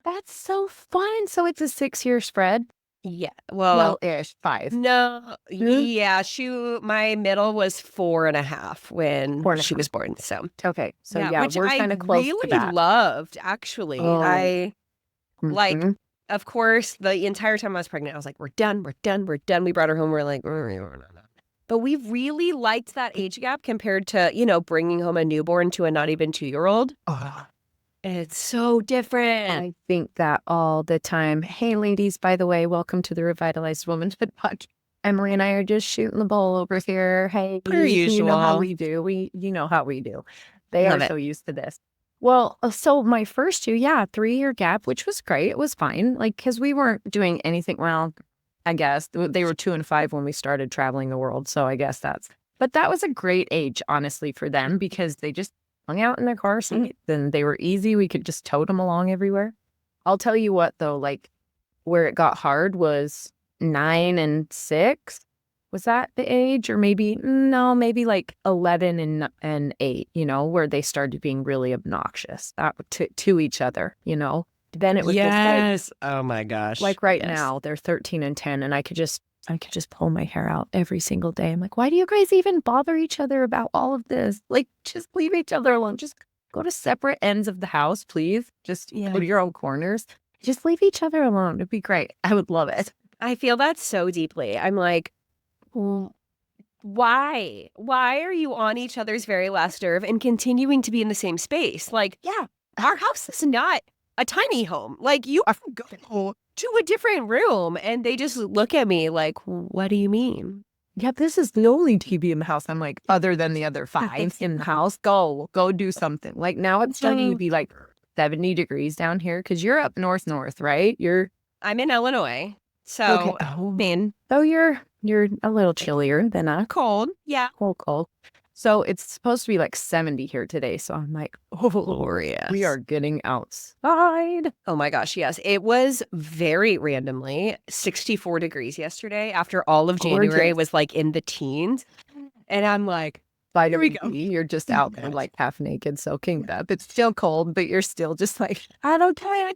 That's so fun. So it's a 6-year spread? Yeah. Well, Well-ish, 5. no. Mm, Yeah. My middle was 4.5 when 4.5. she was born. So, Okay. So yeah, yeah, which we're I kind of close to really that. loved, actually. Oh. Like, Mhm. of course, the entire time I was pregnant, I was like, we're done, we're done, we're done. We brought her home. We're like, we're not done. But we really liked that age gap compared to, bringing home a newborn to a not even 2-year-old. Oh, It's so different. I think that all the time. Hey, ladies, by the way, welcome to the Revitalized Womanhood podcast. Emily and I are just shooting the ball over here. Hey, Per you know how usual. we do. You know how we do. They Love are it. so used to this. Well, so my first 2, 3-year gap, which was great. It was fine. Like, because we weren't doing anything. Well, I guess they were 2 and 5 when we started traveling the world. So I guess but that was a great age, honestly, for them because they just hung out in their car seat. Then they were easy. We could just tote them along everywhere. I'll tell you what, though, like where it got hard was 9 and 6. Was that the age? Or maybe like 11 and 8, where they started being really obnoxious to each other, Then it was just Yes. Oh my gosh. like right Yes. now, they're 13 and 10, and I could just pull my hair out every single day. I'm like, why do you guys even bother each other about all of this? Like, just leave each other alone. Just go to separate ends of the house, please. Just go to your own corners. Just leave each other alone. It'd be great. I would love it. I feel that so deeply. I'm like, why? Why are you on each other's very last nerve and continuing to be in the same space? Like, Yeah. our house is not a tiny home. Like, you can go to a different room. And they just look at me like, what do you mean? Yeah, this is the only TV in the house. I'm like, other than the other 5 in the house, go do something. Like now it's starting to be like 70 degrees down here because you're up north, right? I'm in Illinois. So, okay. Oh man, so you're a little chillier than us. cold. Yeah. Cold. So it's supposed to be like 70 here today. So I'm like, oh, Glorious. we are getting outside. Oh my gosh, yes. It was very randomly 64 degrees yesterday after all of January Gorgeous. was like in the teens. And I'm like, Here we go. go. You're just out there like half naked soaking it up. It's still cold, but you're still just like, I don't care.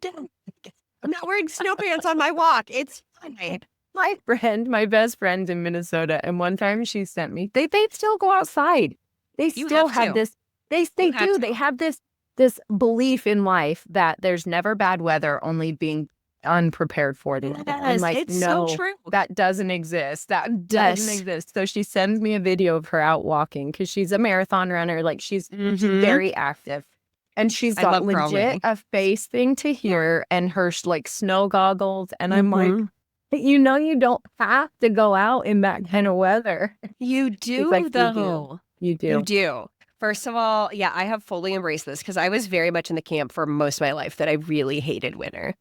I'm not wearing snow pants on my walk. It's fine. My best friend in Minnesota, and one time she sent me, they still go outside. They You still have have to. this, they You have do. to. They have this belief in life that there's never bad weather, only being unprepared for it. I'm Yes, like, it's no, so true. that doesn't exist. That doesn't exist. So she sends me a video of her out walking because she's a marathon runner. Like she's very active. And she's got legit a face thing to hear and her like snow goggles. And I'm like, you don't have to go out in that kind of weather. You do, like, though. You do. You do. First of all, yeah, I have fully embraced this because I was very much in the camp for most of my life that I really hated winter.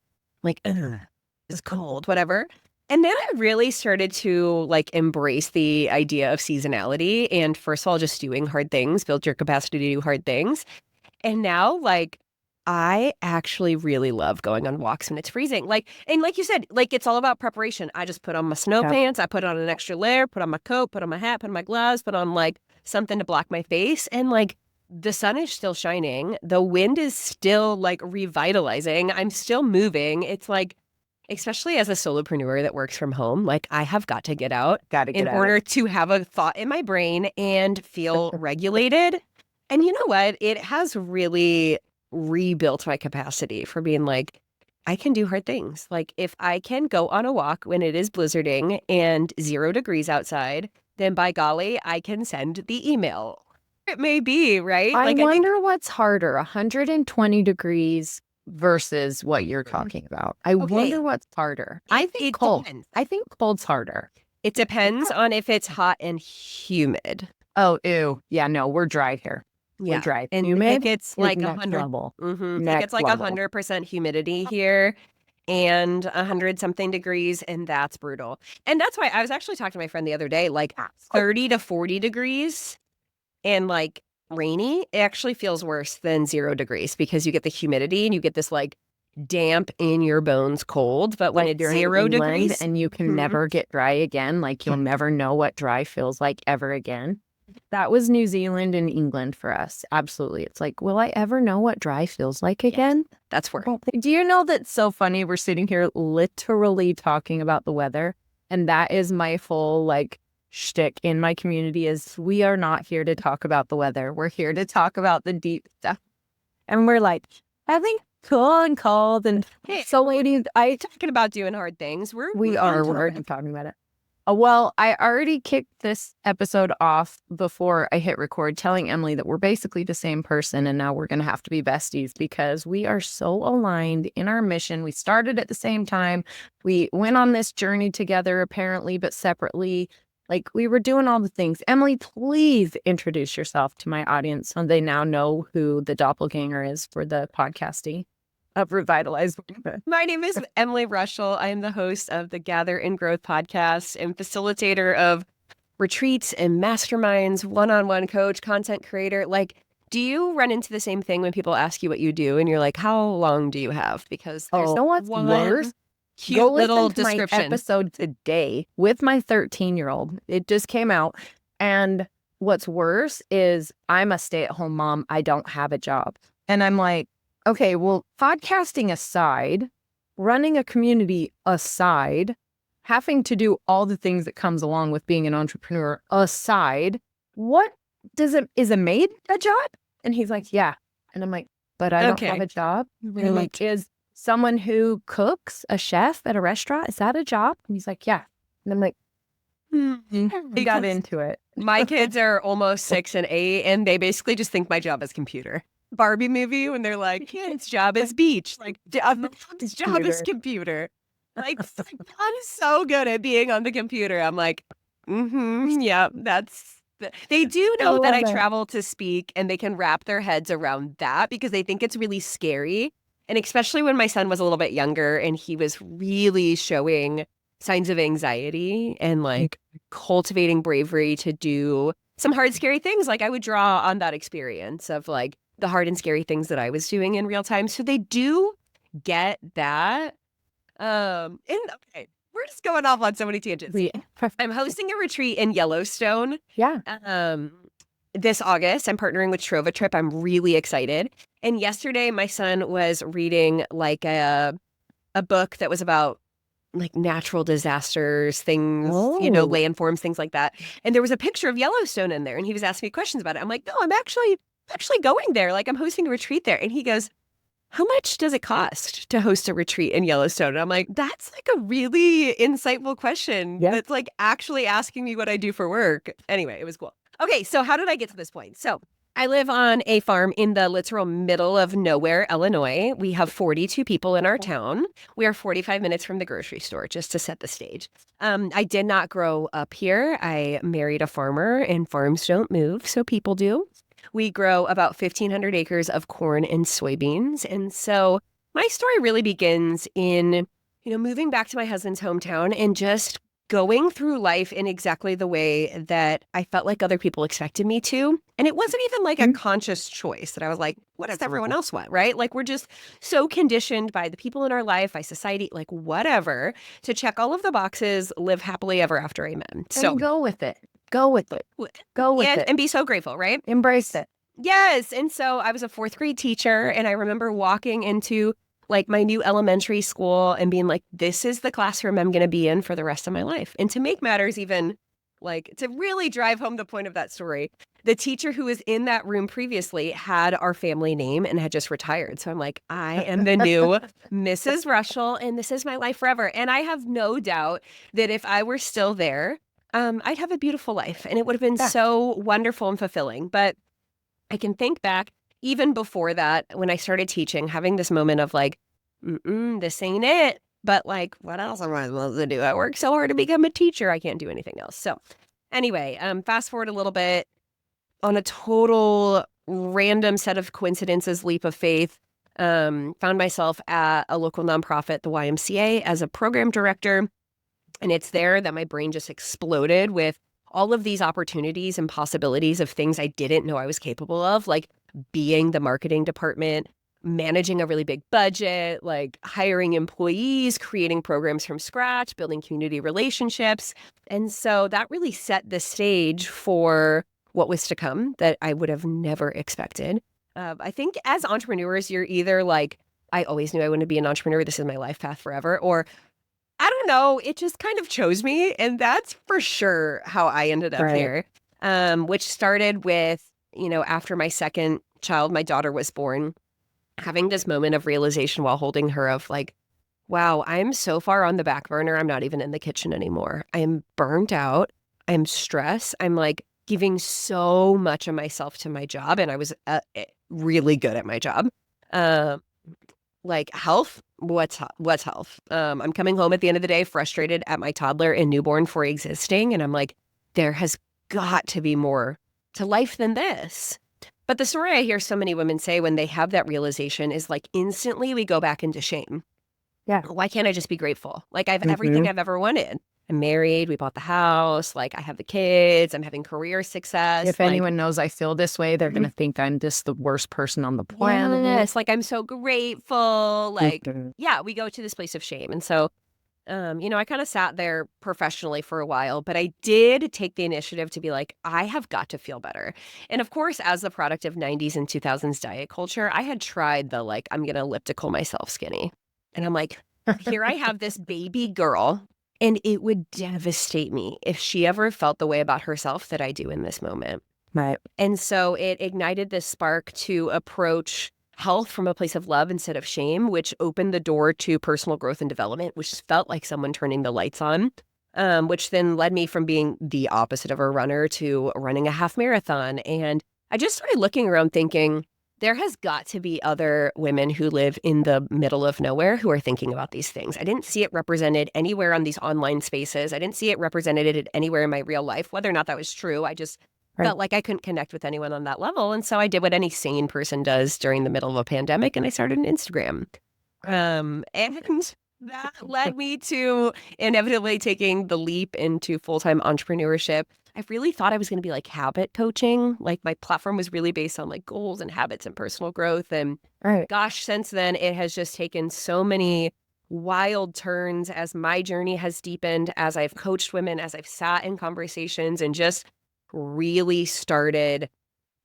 Like, it's cold, whatever. And then I really started to like embrace the idea of seasonality. And first of all, just doing hard things, build your capacity to do hard things. And now, like, I actually really love going on walks when it's freezing. Like, and like you said, like, it's all about preparation. I just put on my snow pants. I put on an extra layer, put on my coat, put on my hat, put on my gloves, put on like something to block my face. And like, the sun is still shining. The wind is still like revitalizing. I'm still moving. It's like, especially as a solopreneur that works from home, like I have got to get out in order to have a thought in my brain and feel regulated. And you know what? It has really rebuilt my capacity for being like, I can do hard things. Like if I can go on a walk when it is blizzarding and 0 degrees outside, then by golly, I can send the email. It may be, right? I wonder what's harder, 120 degrees versus what you're talking about. I wonder what's harder. I think cold. Depends. I think cold's harder. It depends on if it's hot and humid. Oh, ew. Yeah, no, we're dry here. Yeah. We're dry. And humid, it gets like 100 level. It gets like 100% humidity here and 100 something degrees, and that's brutal. And that's why I was actually talking to my friend the other day, like 30 to 40 degrees and like rainy, it actually feels worse than 0 degrees because you get the humidity and you get this like damp in your bones cold. But when it's 0 degrees and you can never get dry again, like you'll never know what dry feels like ever again. That was New Zealand and England for us. Absolutely. It's like, will I ever know what dry feels like again? Yes, that's where. Do you know that's so funny? We're sitting here literally talking about the weather. And that is my full like shtick in my community is we are not here to talk about the weather. We're here to talk about the deep stuff. And we're like, I think cool and cold. And Hey, so ladies, talking about doing hard things. We're already talking about it. Well, I already kicked this episode off before I hit record, telling Emily that we're basically the same person. And now we're going to have to be besties because we are so aligned in our mission. We started at the same time. We went on this journey together, apparently, but separately. Like we were doing all the things. Emily, please introduce yourself to my audience so they now know who the doppelganger is for the podcasting of Revitalized Womanhood. My name is Emily Reuschel. I am the host of the Gather and Growth podcast and facilitator of retreats and masterminds, one-on-one coach, content creator. Like, do you run into the same thing when people ask you what you do and you're like, how long do you have? Because there's you know what's worse? Cute Go little listen to description. my episode today with my 13-year-old. It just came out. And what's worse is I'm a stay-at-home mom. I don't have a job. And I'm like, okay, well, podcasting aside, running a community aside, having to do all the things that comes along with being an entrepreneur aside, is a maid a job? And he's like, yeah. And I'm like, but I don't have a job. And like, is someone who cooks, a chef at a restaurant, is that a job? And he's like, yeah. And I'm like, he got into it. My kids are almost 6 and 8, and they basically just think my job is computer. Barbie movie when they're like, his job is beach. Like, his job is computer. Like, God is so good at being on the computer. I'm like, yeah, they do know that I travel to speak, and they can wrap their heads around that because they think it's really scary. And especially when my son was a little bit younger and he was really showing signs of anxiety and like cultivating bravery to do some hard, scary things. Like I would draw on that experience of like the hard and scary things that I was doing in real time. So they do get that. And okay, we're just going off on so many tangents. I'm hosting a retreat in Yellowstone. Yeah. This August. I'm partnering with Trova Trip. I'm really excited. And yesterday my son was reading like a book that was about like natural disasters, things, landforms, things like that. And there was a picture of Yellowstone in there and he was asking me questions about it. I'm like, no, I'm actually going there. Like I'm hosting a retreat there. And he goes, how much does it cost to host a retreat in Yellowstone? And I'm like, that's like a really insightful question. Yeah. That's like actually asking me what I do for work. Anyway, it was cool. Okay, so how did I get to this point? So I live on a farm in the literal middle of nowhere, Illinois. We have 42 people in our town. We are 45 minutes from the grocery store, just to set the stage. I did not grow up here. I married a farmer, and farms don't move, so people do. We grow about 1,500 acres of corn and soybeans. And so my story really begins in, moving back to my husband's hometown and just going through life in exactly the way that I felt like other people expected me to. And it wasn't even like a conscious choice that I was like, what does everyone else want, right? Like we're just so conditioned by the people in our life, by society, like whatever, to check all of the boxes, live happily ever after, amen. So go with it. Go with it. Go with it. And be so grateful, right? Embrace it. Yes. And so I was a 4th grade teacher, and I remember walking into like my new elementary school and being like, this is the classroom I'm going to be in for the rest of my life. And to make matters even, like to really drive home the point of that story, the teacher who was in that room previously had our family name and had just retired. So I'm like, I am the new Mrs. Rushel, and this is my life forever. And I have no doubt that if I were still there, I'd have a beautiful life, and it would have been so wonderful and fulfilling. But I can think back even before that, when I started teaching, having this moment of like, this ain't it. But like, what else am I supposed to do? I work so hard to become a teacher. I can't do anything else. So anyway, fast forward a little bit, on a total random set of coincidences, leap of faith, found myself at a local nonprofit, the YMCA, as a program director. And it's there that my brain just exploded with all of these opportunities and possibilities of things I didn't know I was capable of, like being the marketing department, managing a really big budget, like hiring employees, creating programs from scratch, building community relationships. And so that really set the stage for what was to come that I would have never expected. I think as entrepreneurs, you're either like, I always knew I wanted to be an entrepreneur. This is my life path forever. Or I don't know, it just kind of chose me. And that's for sure how I ended up Right. here, which started with, after my second child, my daughter was born, having this moment of realization while holding her of like, wow, I'm so far on the back burner. I'm not even in the kitchen anymore. I am burnt out. I'm stressed. I'm like giving so much of myself to my job. And I was really good at my job. Um, like health, what's health? I'm coming home at the end of the day frustrated at my toddler and newborn for existing. And I'm like, there has got to be more to life than this. But the story I hear so many women say when they have that realization is like instantly we go back into shame. Yeah. Why can't I just be grateful? Like I have everything I've ever wanted. I'm married. We bought the house. Like I have the kids. I'm having career success. If anyone knows I feel this way, they're going to think I'm just the worst person on the planet. Yes, like I'm so grateful. Like, Mhm. yeah, we go to this place of shame. And so, I kind of sat there professionally for a while, but I did take the initiative to be like, I have got to feel better. And of course, as the product of 90s and 2000s diet culture, I had tried the like, I'm going to elliptical myself skinny. And I'm like, here I have this baby girl, and it would devastate me if she ever felt the way about herself that I do in this moment. Right. And so it ignited this spark to approach health from a place of love instead of shame, which opened the door to personal growth and development, which felt like someone turning the lights on, which then led me from being the opposite of a runner to running a half marathon. And I just started looking around thinking, there has got to be other women who live in the middle of nowhere who are thinking about these things. I didn't see it represented anywhere on these online spaces. I didn't see it represented anywhere in my real life. Whether or not that was true, I just felt like I couldn't connect with anyone on that level. And so I did what any sane person does during the middle of a pandemic, and I started an Instagram. And that led me to inevitably taking the leap into full-time entrepreneurship. I really thought I was going to be like habit coaching. Like my platform was really based on like goals and habits and personal growth. And gosh, since then, it has just taken so many wild turns as my journey has deepened, as I've coached women, as I've sat in conversations and just really started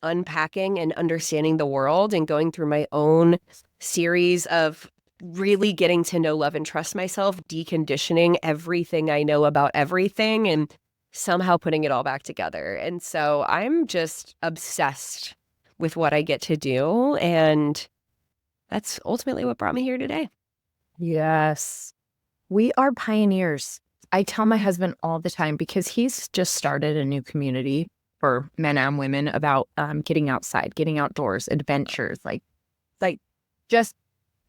unpacking and understanding the world and going through my own series of really getting to know, love, and trust myself, deconditioning everything I know about everything, and somehow putting it all back together. And so I'm just obsessed with what I get to do. And that's ultimately what brought me here today. Yes. We are pioneers. I tell my husband all the time because he's just started a new community for men and women about getting outside, getting outdoors, adventures, like just,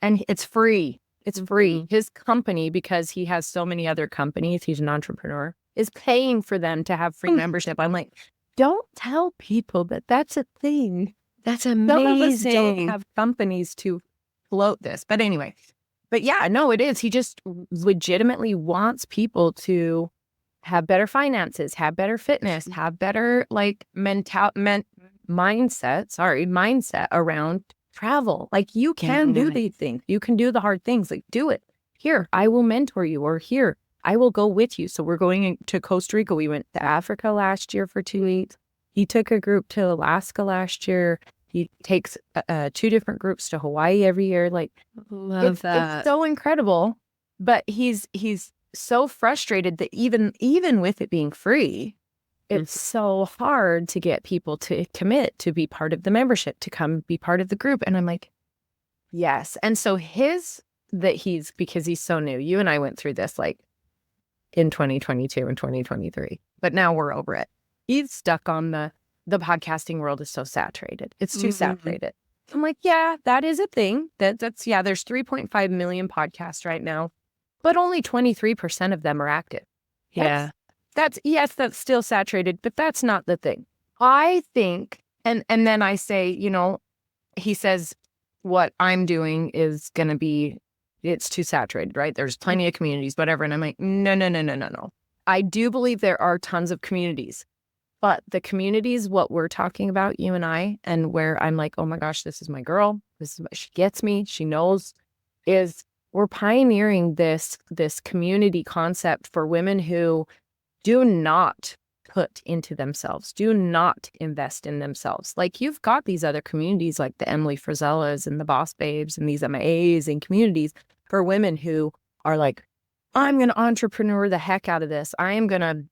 and it's free. It's free. His company, because he has so many other companies, he's an entrepreneur, is paying for them to have free membership. I'm like, don't tell people that that's a thing. That's Some of us amazing. don't have companies to float this. But anyway, but yeah, no, it is. He just legitimately wants people to have better finances, have better fitness, have better like mindset around travel. Like you can do these things. You can do the hard things. Like do it. Here, I will mentor you, or here, I will go with you. So we're going to Costa Rica. We went to Africa last year for 2 weeks. He took a group to Alaska last year. He takes 2 different groups to Hawaii every year. Like, love that. It's so incredible. But he's so frustrated that even with it being free, it's so hard to get people to commit to be part of the membership, to come be part of the group. And I'm like, yes. And so because he's so new, you and I went through this like in 2022 and 2023, but now we're over it. He's stuck on the podcasting world is so saturated. It's too saturated. I'm like, yeah, that is a thing. There's 3.5 million podcasts right now, but only 23% of them are active. Yeah. That's still saturated, but that's not the thing. I think, and then I say, he says, what I'm doing is going to be, it's too saturated, right? There's plenty of communities, whatever. And I'm like, no. I do believe there are tons of communities, but the communities, what we're talking about, you and I, and where I'm like, oh my gosh, this is my girl. She gets me. She knows, is we're pioneering this community concept for women who do not put into themselves, do not invest in themselves. Like you've got these other communities like the Emily Reuschelas and the Boss Babes and these amazing communities for women who are like, I'm going to entrepreneur the heck out of this. I am going to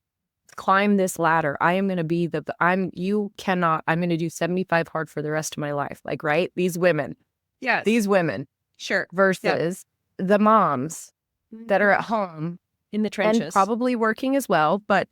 climb this ladder. I am going to be I'm going to do 75 hard for the rest of my life. Like, right? These women, these women Sure. versus the moms that are at home in the trenches and probably working as well, but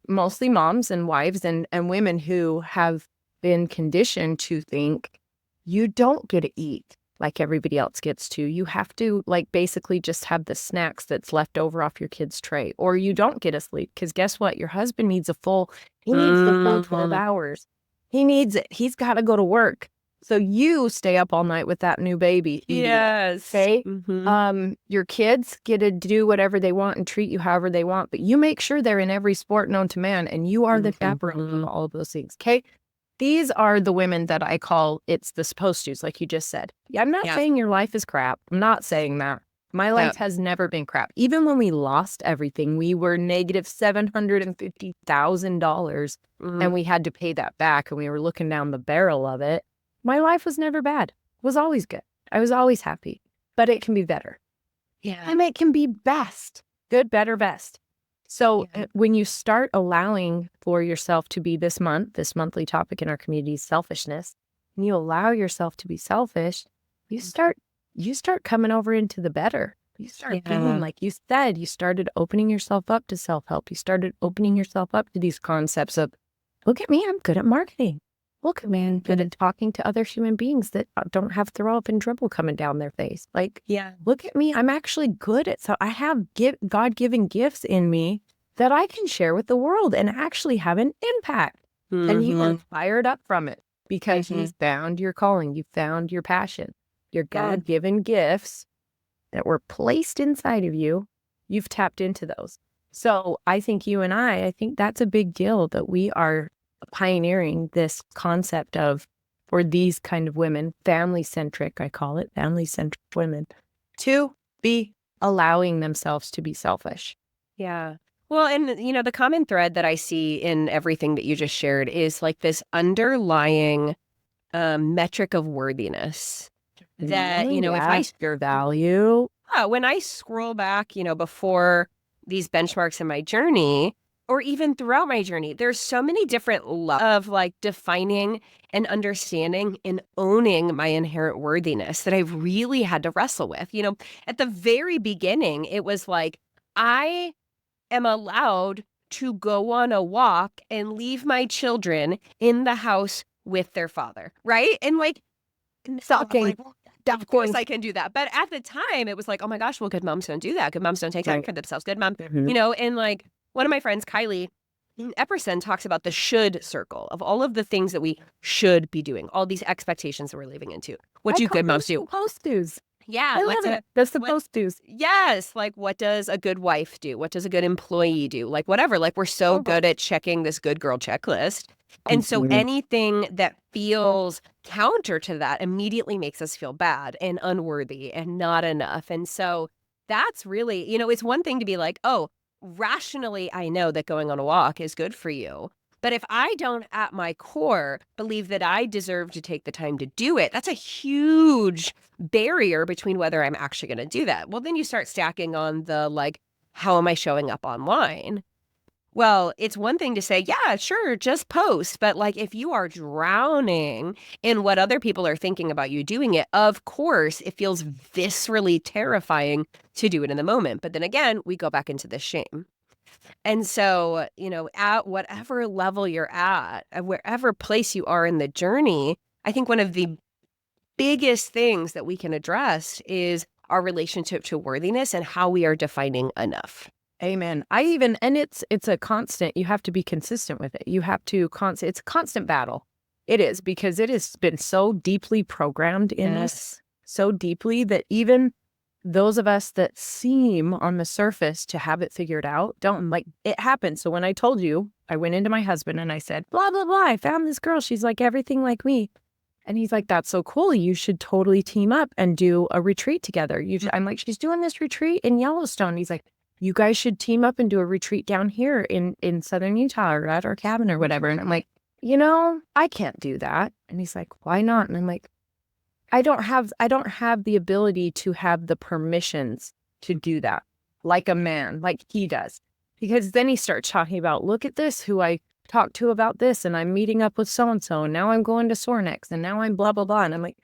mostly moms and wives and women who have been conditioned to think you don't get to eat like everybody else gets to. You have to like basically just have the snacks that's left over off your kid's tray, or you don't get to sleep because guess what? Your husband needs the full 12 hours. He needs it. He's got to go to work. So you stay up all night with that new baby. Yes. Okay. Your kids get to do whatever they want and treat you however they want, but you make sure they're in every sport known to man, and you are the chaperone of all of those things. Okay. These are the women that I call it's the supposed to's, like you just said. Yeah, I'm not saying your life is crap. I'm not saying that. My life has never been crap. Even when we lost everything, we were negative $750,000 and we had to pay that back and we were looking down the barrel of it. My life was never bad. It was always good. I was always happy, but it can be better. Yeah. And it can be best. Good, better, best. So when you start allowing for yourself to be this monthly topic in our community is selfishness, and you allow yourself to be selfish, you start coming over into the better. You start being, like you said, you started opening yourself up to self-help. You started opening yourself up to these concepts of, look at me, I'm good at marketing. Look at me, I'm good at talking to other human beings that don't have throw up and dribble coming down their face. Like, look at me, I'm actually good at, so I have God-given gifts in me that I can share with the world and actually have an impact. And you are fired up from it because you found your calling, you found your passion, your God-given gifts that were placed inside of you. You've tapped into those. So I think you and I think that's a big deal that we are pioneering this concept of, for these kind of women, family-centric, I call it, family-centric women, to be allowing themselves to be selfish. Yeah. Well, and, the common thread that I see in everything that you just shared is like this underlying metric of worthiness that, if I your value. When I scroll back, before these benchmarks in my journey, or even throughout my journey, there's so many different levels of like defining and understanding and owning my inherent worthiness that I've really had to wrestle with. At the very beginning, it was like, I am allowed to go on a walk and leave my children in the house with their father, right? And like, of course I can do that. But at the time, it was like, oh my gosh, well, good moms don't do that. Good moms don't take time for themselves. Good mom, and like one of my friends, Kylie Epperson, talks about the should circle of all of the things that we should be doing, all these expectations that we're living into. What do good moms do? Supposed to's. Yeah. I love it. The supposed to's. Yes. Like, what does a good wife do? What does a good employee do? Like, whatever. Like, we're so good at checking this good girl checklist. And so anything that feels counter to that immediately makes us feel bad and unworthy and not enough. And so that's really, it's one thing to be like, oh, rationally, I know that going on a walk is good for you. But if I don't, at my core, believe that I deserve to take the time to do it, that's a huge barrier between whether I'm actually going to do that. Well, then you start stacking on the, like, how am I showing up online? Well, it's one thing to say, yeah, sure, just post. But like, if you are drowning in what other people are thinking about you doing it, of course, it feels viscerally terrifying to do it in the moment. But then again, we go back into the shame. And so, at whatever level you're at wherever place you are in the journey, I think one of the biggest things that we can address is our relationship to worthiness and how we are defining enough. Amen. And it's a constant, you have to be consistent with it. You have to it's a constant battle. It is, because it has been so deeply programmed in us, so deeply that even those of us that seem on the surface to have it figured out don't. Like, it happens. So when I told you, I went into my husband and I said, blah, blah, blah, I found this girl. She's like everything like me. And he's like, that's so cool. You should totally team up and do a retreat together. I'm like, she's doing this retreat in Yellowstone. He's like, you guys should team up and do a retreat down here in Southern Utah or at our cabin or whatever. And I'm like, I can't do that. And he's like, why not? And I'm like, I don't have the ability to have the permissions to do that like a man, like he does. Because then he starts talking about, look at this, who I talked to about this, and I'm meeting up with so-and-so, and now I'm going to Sornex, and now I'm blah, blah, blah. And I'm like,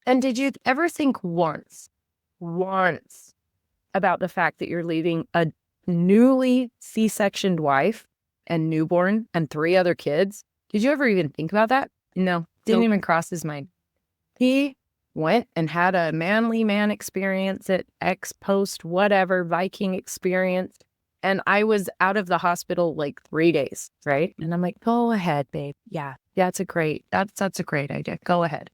and did you ever think once about the fact that you're leaving a newly C-sectioned wife and newborn and 3 other kids? Did you ever even think about that? No, didn't even cross his mind. He went and had a manly man experience at X post, whatever, Viking experience. And I was out of the hospital like 3 days, right? And I'm like, go ahead, babe. Yeah, that's a great idea. Go ahead.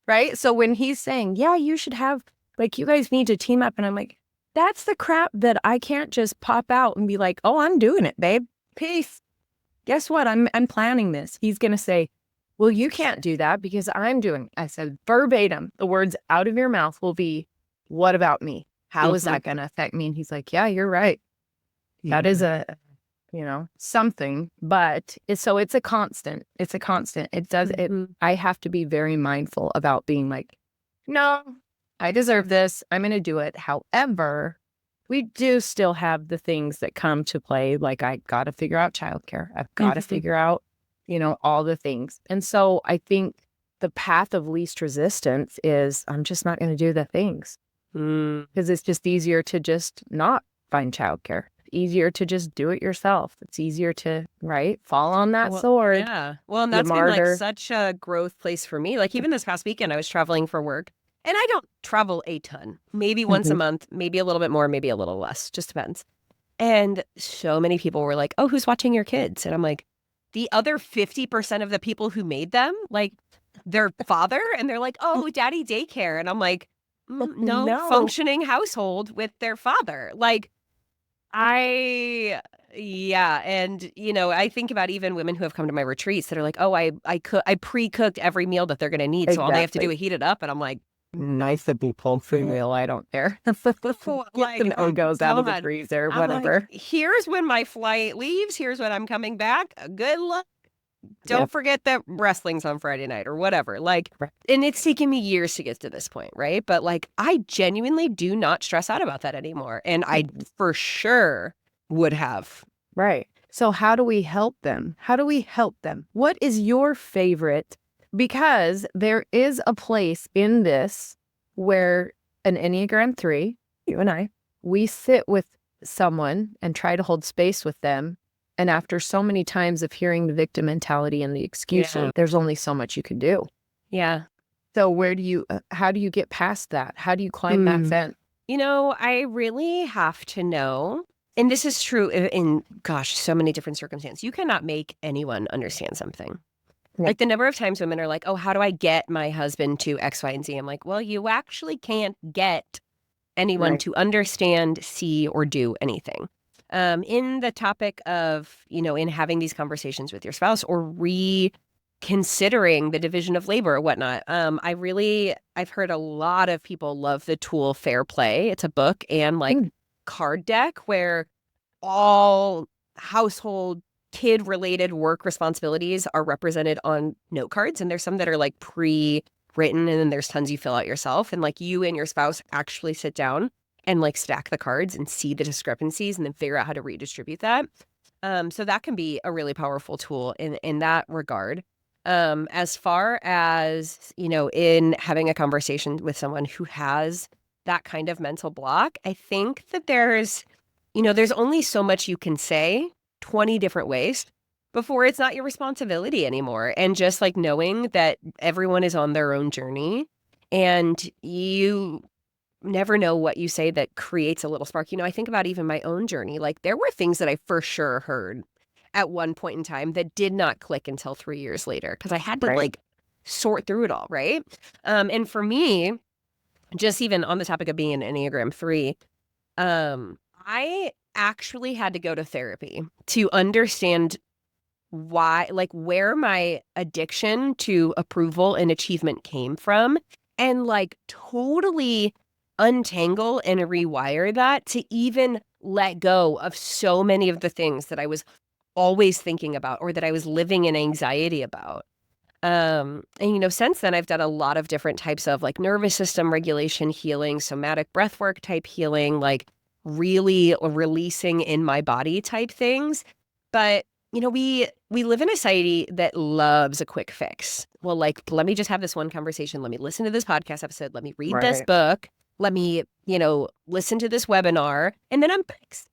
Right? So when he's saying, yeah, you should have, like, you guys need to team up. And I'm like, that's the crap that I can't just pop out and be like, oh, I'm doing it, babe. Peace. Guess what? I'm planning this. He's going to say, well, you can't do that because I'm doing it. I said verbatim, the words out of your mouth will be, what about me? How is that going to affect me? And he's like, yeah, you're right. That is something, but it's a constant. It's a constant. I have to be very mindful about being like, no, I deserve this. I'm going to do it. However, we do still have the things that come to play. Like, I got to figure out childcare. I've got to figure out, all the things. And so I think the path of least resistance is I'm just not going to do the things because it's just easier to just not find childcare. Easier to just do it yourself. It's easier to, fall on that sword. Yeah. Well, and that's been like such a growth place for me. Like even this past weekend, I was traveling for work, and I don't travel a ton, maybe once a month, maybe a little bit more, maybe a little less, just depends. And so many people were like, oh, who's watching your kids? And I'm like, the other 50% of the people who made them, like their father, and they're like, oh, daddy daycare. And I'm like, no, functioning household with their father. Like, and I think about even women who have come to my retreats that are like, oh, I pre-cooked every meal that they're going to need, so all they have to do is heat it up, and I'm like, nice to be pulled free meal. I don't care. Get some Oreos out of the freezer, whatever. Like, here's when my flight leaves. Here's when I'm coming back. Good luck. Don't forget that wrestling's on Friday night or whatever. Like, and it's taken me years to get to this point, right? But like, I genuinely do not stress out about that anymore. And I for sure would have. Right. So how do we help them? What is your favorite? Because there is a place in this where an Enneagram 3, you and I, we sit with someone and try to hold space with them. And after so many times of hearing the victim mentality and the excuses, there's only so much you can do. Yeah. So how do you get past that? How do you climb that fence? I really have to know, and this is true in so many different circumstances. You cannot make anyone understand something. Right. Like the number of times women are like, oh, how do I get my husband to X, Y, and Z? I'm like, well, you actually can't get anyone to understand, see, or do anything. In the topic of, in having these conversations with your spouse or reconsidering the division of labor or whatnot, I've heard a lot of people love the tool Fair Play. It's a book and card deck where all household kid-related work responsibilities are represented on note cards. And there's some that are like pre-written, and then there's tons you fill out yourself. And like you and your spouse actually sit down and like stack the cards and see the discrepancies and then figure out how to redistribute that. So that can be a really powerful tool in that regard. As far as, in having a conversation with someone who has that kind of mental block, I think that there's only so much you can say 20 different ways before it's not your responsibility anymore. And just like knowing that everyone is on their own journey and you never know what you say that creates a little spark. I think about even my own journey. Like there were things that I for sure heard at one point in time that did not click until 3 years later because I had to sort through it all, right? And for me, just even on the topic of being an Enneagram 3, I actually had to go to therapy to understand why, like where my addiction to approval and achievement came from, and like totally untangle and rewire that to even let go of so many of the things that I was always thinking about or that I was living in anxiety about. And since then I've done a lot of different types of like nervous system regulation healing, somatic breathwork type healing, like really releasing in my body type things. But we live in a society that loves a quick fix. Well, like, let me just have this one conversation. Let me listen to this podcast episode. Let me read this book. Let me, listen to this webinar, and then I'm fixed.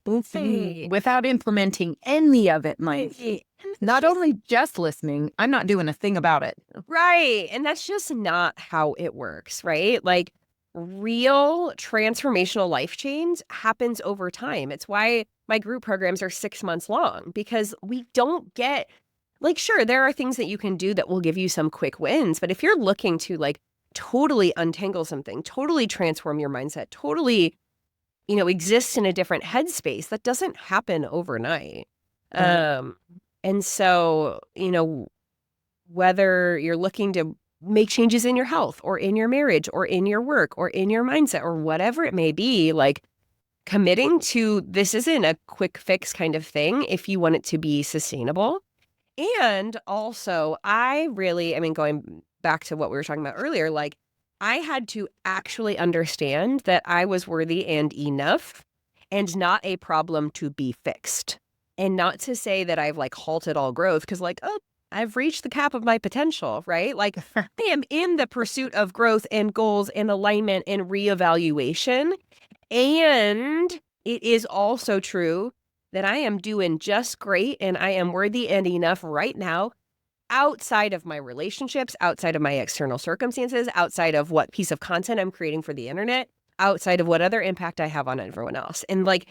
Without implementing any of it, Mike. Not only just listening, I'm not doing a thing about it. Right. And that's just not how it works, right? Like real transformational life change happens over time. It's why my group programs are 6 months long, because we don't get, like, sure, there are things that you can do that will give you some quick wins. But if you're looking to like totally untangle something, totally transform your mindset, totally, exist in a different headspace, that doesn't happen overnight. And so, whether you're looking to make changes in your health or in your marriage or in your work or in your mindset or whatever it may be, like committing to this isn't a quick fix kind of thing if you want it to be sustainable. And also, going back to what we were talking about earlier, like I had to actually understand that I was worthy and enough and not a problem to be fixed. And not to say that I've like halted all growth, because like, oh, I've reached the cap of my potential, right? Like I am in the pursuit of growth and goals and alignment and reevaluation. And it is also true that I am doing just great and I am worthy and enough right now, outside of my relationships, outside of my external circumstances, outside of what piece of content I'm creating for the internet, outside of what other impact I have on everyone else. And like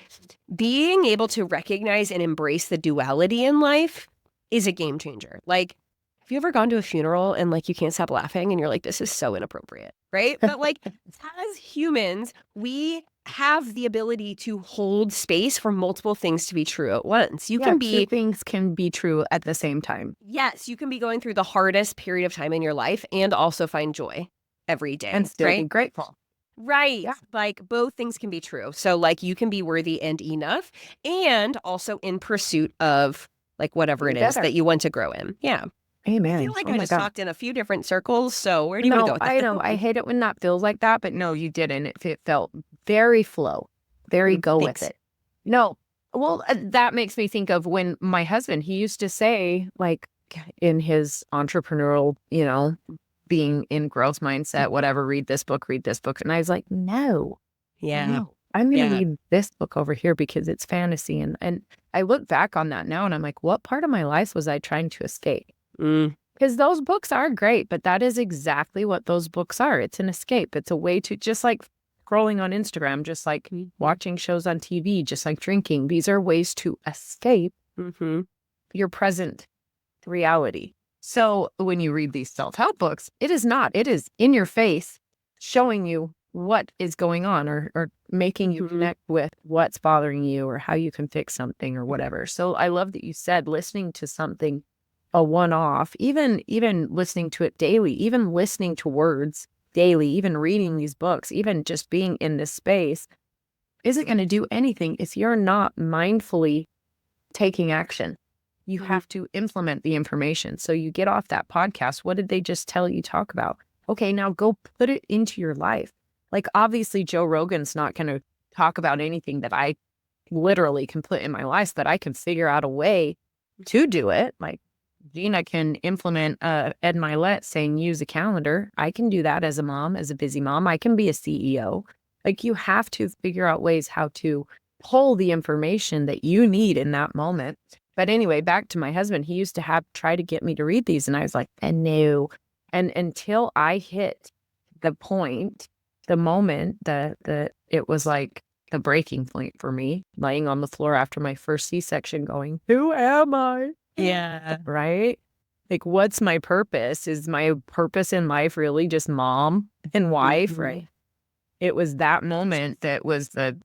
being able to recognize and embrace the duality in life is a game changer. Like, have you ever gone to a funeral and like you can't stop laughing and you're like, this is so inappropriate, right? But like as humans, we have the ability to hold space for multiple things to be true at once. You can be, two things can be true at the same time. yes, you can be going through the hardest period of time in your life and also find joy every day. And still right? be grateful. Right. Yeah. Like both things can be true. So like you can be worthy and enough and also in pursuit of like whatever it is that you want to grow in. Yeah. Amen. I feel like I just talked in a few different circles. So where do you want to go with that? I know. I hate it when that feels like that, but no, you didn't. It felt very flow, very go Thanks. with it. No. Well, that makes me think of when my husband, he used to say, like in his entrepreneurial, being in growth mindset, whatever, read this book. And I was like, no. I'm going to read this book over here because it's fantasy. And I look back on that now and I'm like, what part of my life was I trying to escape? Because those books are great, but that is exactly what those books are. It's an escape. It's a way to, just like scrolling on Instagram, just like watching shows on TV, just like drinking. These are ways to escape your present reality. So when you read these self-help books, it is not. It is in your face, showing you what is going on or making you connect with what's bothering you or how you can fix something or whatever. So I love that you said listening to something, a one-off, even listening to it daily, even listening to words daily, even reading these books, even just being in this space isn't going to do anything if you're not mindfully taking action. You have to implement the information. So you get off that podcast. What did they just tell you talk about? Okay, now go put it into your life. Like obviously Joe Rogan's not going to talk about anything that I literally can put in my life, that I can figure out a way to do it. Like Gina can implement Ed Milet saying use a calendar. I can do that as a mom, as a busy mom. I can be a CEO. Like you have to figure out ways how to pull the information that you need in that moment. But anyway, back to my husband, he used to try to get me to read these. And I was like, no. And until I hit the point, the moment that it was like the breaking point for me, laying on the floor after my first C-section going, who am I? Yeah. Right? Like, what's my purpose? Is my purpose in life really just mom and wife? Right? It was that moment that was the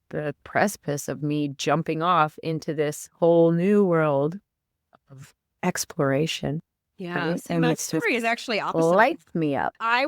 precipice of me jumping off into this whole new world of exploration. Yeah. right? So And my it's just story is actually opposite. lights me up. I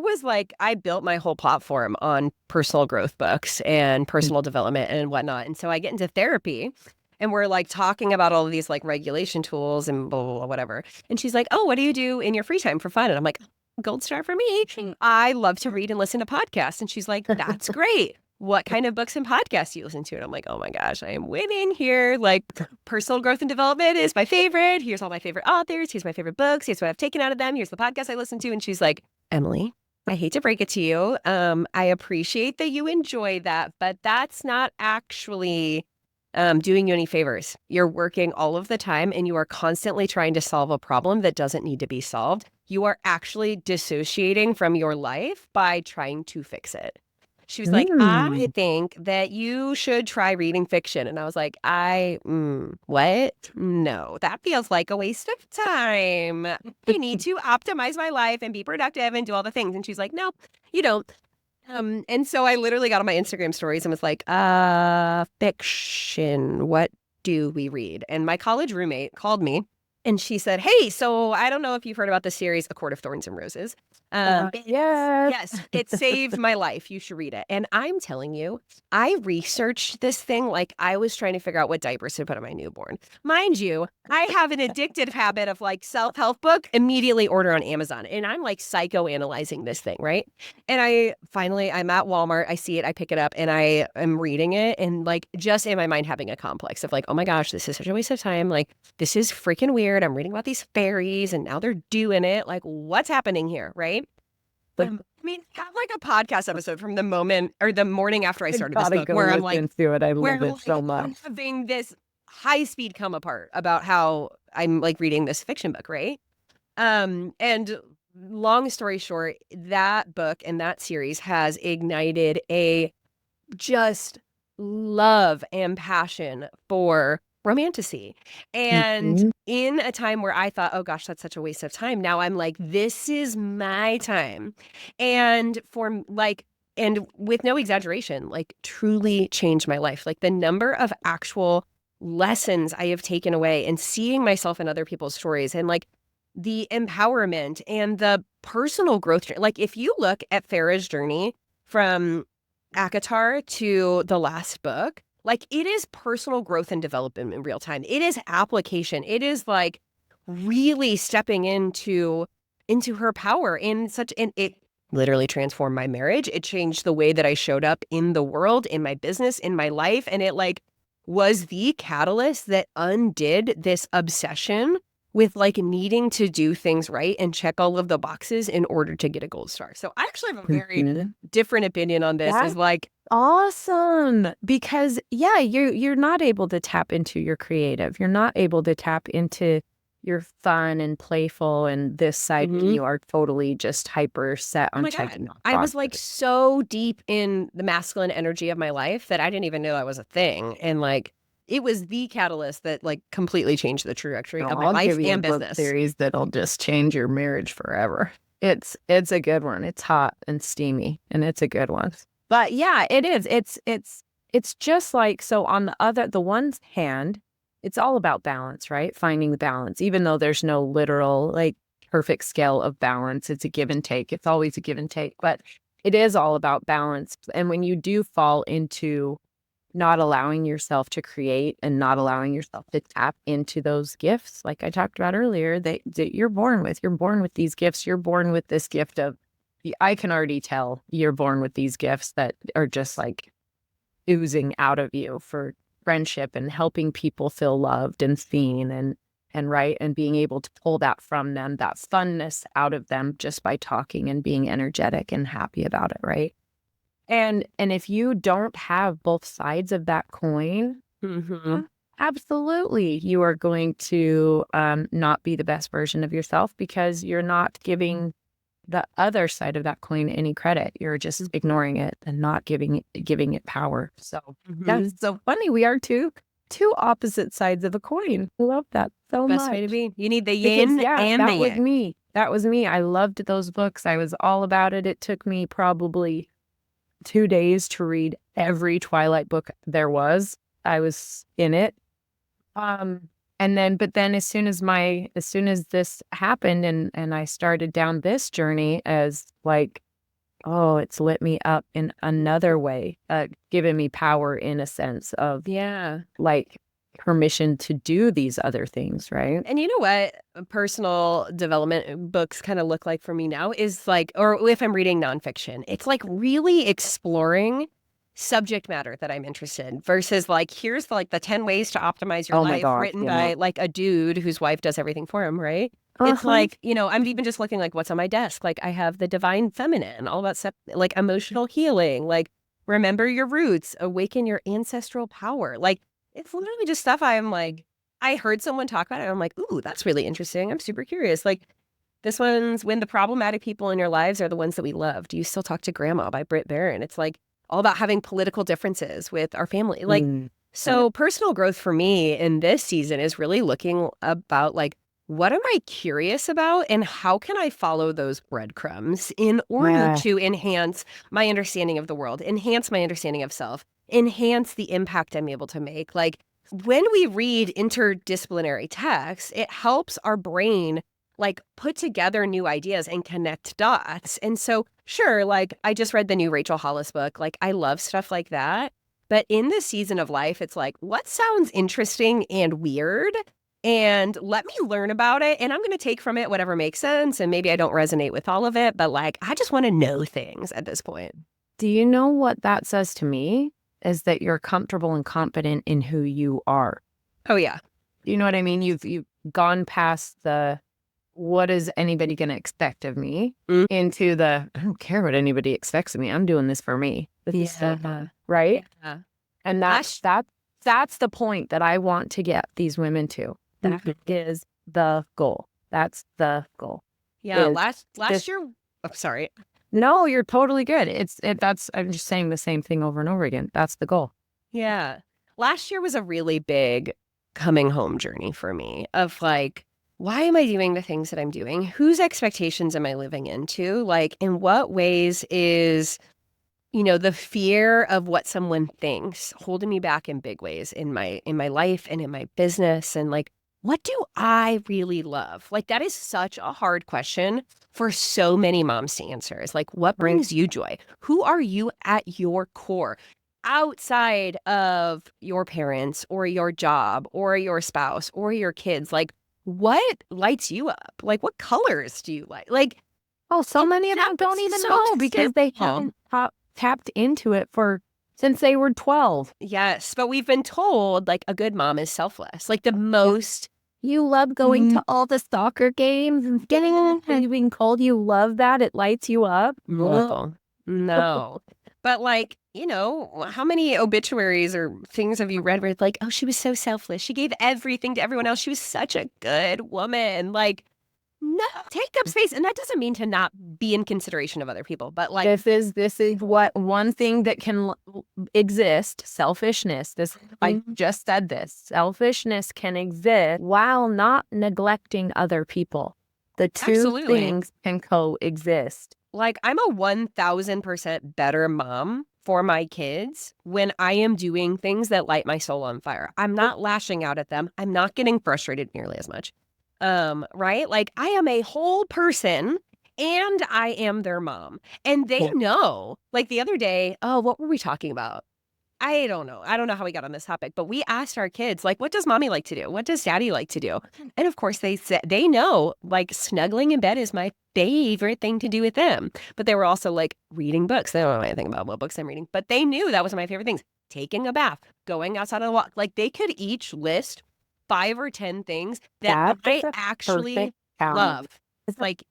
built my whole platform on personal growth books and personal development and whatnot. And so I get into therapy and we're like talking about all of these like regulation tools and blah, blah, blah, whatever. And she's like, oh, what do you do in your free time for fun? And I'm like, gold star for me. I love to read and listen to podcasts. And she's like, that's great. What kind of books and podcasts do you listen to? And I'm like, oh my gosh, I am winning here. Like personal growth and development is my favorite. Here's all my favorite authors. Here's my favorite books. Here's what I've taken out of them. Here's the podcast I listen to. And she's like, Emily, I hate to break it to you. I appreciate that you enjoy that, but that's not actually doing you any favors. You're working all of the time and you are constantly trying to solve a problem that doesn't need to be solved. You are actually dissociating from your life by trying to fix it. She was like, I think that you should try reading fiction. And I was like, what? No, that feels like a waste of time. I need to optimize my life and be productive and do all the things. And she's like, no, you don't. And so I literally got on my Instagram stories and was like, fiction, what do we read? And my college roommate called me and she said, hey, so I don't know if you've heard about the series A Court of Thorns and Roses. Yes, it saved my life. You should read it. And I'm telling you, I researched this thing like I was trying to figure out what diapers to put on my newborn. Mind you, I have an addictive habit of like self-help book, immediately order on Amazon. And I'm like psychoanalyzing this thing, right? And I'm at Walmart, I see it, I pick it up and I am reading it and like just in my mind having a complex of like, oh my gosh, this is such a waste of time. Like this is freaking weird. I'm reading about these fairies and now they're doing it. Like what's happening here, right? I mean, have like a podcast episode from the moment or the morning after I started this book where I'm like, into it. I love it so much. I'm having this high speed come apart about how I'm like reading this fiction book, right? And long story short, that book and that series has ignited a just love and passion for romanticy. And in a time where I thought, oh gosh, that's such a waste of time. Now I'm like, this is my time. And and with no exaggeration, like truly changed my life. Like the number of actual lessons I have taken away and seeing myself in other people's stories and like the empowerment and the personal growth. Like if you look at Farah's journey from ACOTAR to the last book, like it is personal growth and development in real time. It is application. It is like really stepping into her power and it literally transformed my marriage. It changed the way that I showed up in the world, in my business, in my life. And it like was the catalyst that undid this obsession with like needing to do things right and check all of the boxes in order to get a gold star. So I actually have a very different opinion on this. Is like awesome, because you're not able to tap into your creative. You're not able to tap into your fun and playful and this side. You are totally just hyper set on checking. I was like so deep in the masculine energy of my life that I didn't even know that was a thing. And like it was the catalyst that like completely changed the trajectory of my life and business. Series that'll just change your marriage forever. It's a good one. It's hot and steamy, and it's a good one. But yeah, it is. It's just like, so on the one hand, it's all about balance, right? Finding the balance, even though there's no literal like perfect scale of balance. It's a give and take. It's always a give and take, but it is all about balance. And when you do fall into not allowing yourself to create and not allowing yourself to tap into those gifts, like I talked about earlier, that you're born with. You're born with these gifts. You're born with this gift of, I can already tell you're born with these gifts that are just like oozing out of you for friendship and helping people feel loved and seen and right, and being able to pull that from them, that funness out of them just by talking and being energetic and happy about it, right? And if you don't have both sides of that coin, absolutely, you are going to not be the best version of yourself because you're not giving the other side of that coin any credit. You're just ignoring it and not giving it power. So that's so funny. We are two opposite sides of a coin. I love that so much. Best way to be. You need the yin and the yang. That was me. I loved those books. I was all about it. It took me probably 2 days to read every Twilight book there was. I was in it. And then, but then as soon as this happened and I started down this journey as like, oh, it's lit me up in another way, giving me power in a sense of like permission to do these other things, right? And you know what personal development books kind of look like for me now is like, or if I'm reading nonfiction, it's like really exploring subject matter that I'm interested in versus like, here's like the 10 ways to optimize your Oh my life God. written by like a dude whose wife does everything for him, right? It's Uh-huh. like, I'm even just looking like what's on my desk. Like I have the Divine Feminine, all about like emotional healing, like remember your roots, awaken your ancestral power. Like it's literally just stuff I'm like, I heard someone talk about it and I'm like, ooh, that's really interesting. I'm super curious. Like this one's when the problematic people in your lives are the ones that we love. Do you still talk to grandma by Britt Barron? It's like all about having political differences with our family. Like, so personal growth for me in this season is really looking about like, what am I curious about and how can I follow those breadcrumbs in order to enhance my understanding of the world, enhance my understanding of self, enhance the impact I'm able to make? Like when we read interdisciplinary texts, it helps our brain like put together new ideas and connect dots. And so, sure, like I just read the new Rachel Hollis book. Like I love stuff like that. But in this season of life, it's like, what sounds interesting and weird? And let me learn about it. And I'm going to take from it whatever makes sense. And maybe I don't resonate with all of it, but like, I just want to know things at this point. Do you know what that says to me? Is that you're comfortable and confident in who you are. Oh, yeah. You know what I mean? You've gone past the, what is anybody going to expect of me into the, I don't care what anybody expects of me. I'm doing this for me. Right? Yeah. And that's the point that I want to get these women to. That is the goal. That's the goal. Yeah. Last year, I'm sorry. No, you're totally good. I'm just saying the same thing over and over again. That's the goal. Yeah. Last year was a really big coming home journey for me of like, why am I doing the things that I'm doing? Whose expectations am I living into? Like, in what ways is, the fear of what someone thinks holding me back in big ways in my life and in my business? And like, what do I really love? Like, that is such a hard question for so many moms to answer. It's like, what brings you joy? Who are you at your core? Outside of your parents or your job or your spouse or your kids, like what lights you up? Like what colors do you like? Like, oh, so many of them don't even know because they haven't tapped into it since they were 12. Yes, but we've been told like a good mom is selfless. Like the most. You love going to all the soccer games and being told you love that. It lights you up. No. But like, how many obituaries or things have you read where it's like, oh, she was so selfless. She gave everything to everyone else. She was such a good woman. Like, no, take up space. And that doesn't mean to not be in consideration of other people, but like this is what one thing that can exist, selfishness. I just said this. Selfishness can exist while not neglecting other people. The two things can coexist. Like I'm a 1000% better mom for my kids when I am doing things that light my soul on fire. I'm not lashing out at them. I'm not getting frustrated nearly as much. Right? Like I am a whole person and I am their mom. And they know, like the other day, oh, what were we talking about? I don't know. I don't know how we got on this topic, but we asked our kids, like, what does mommy like to do? What does daddy like to do? And of course they said, they know like snuggling in bed is my favorite thing to do with them. But they were also like reading books. They don't know anything about what books I'm reading, but they knew that was my favorite things. Taking a bath, going outside on a walk. Like they could each list 5 or 10 things that I actually love. It's like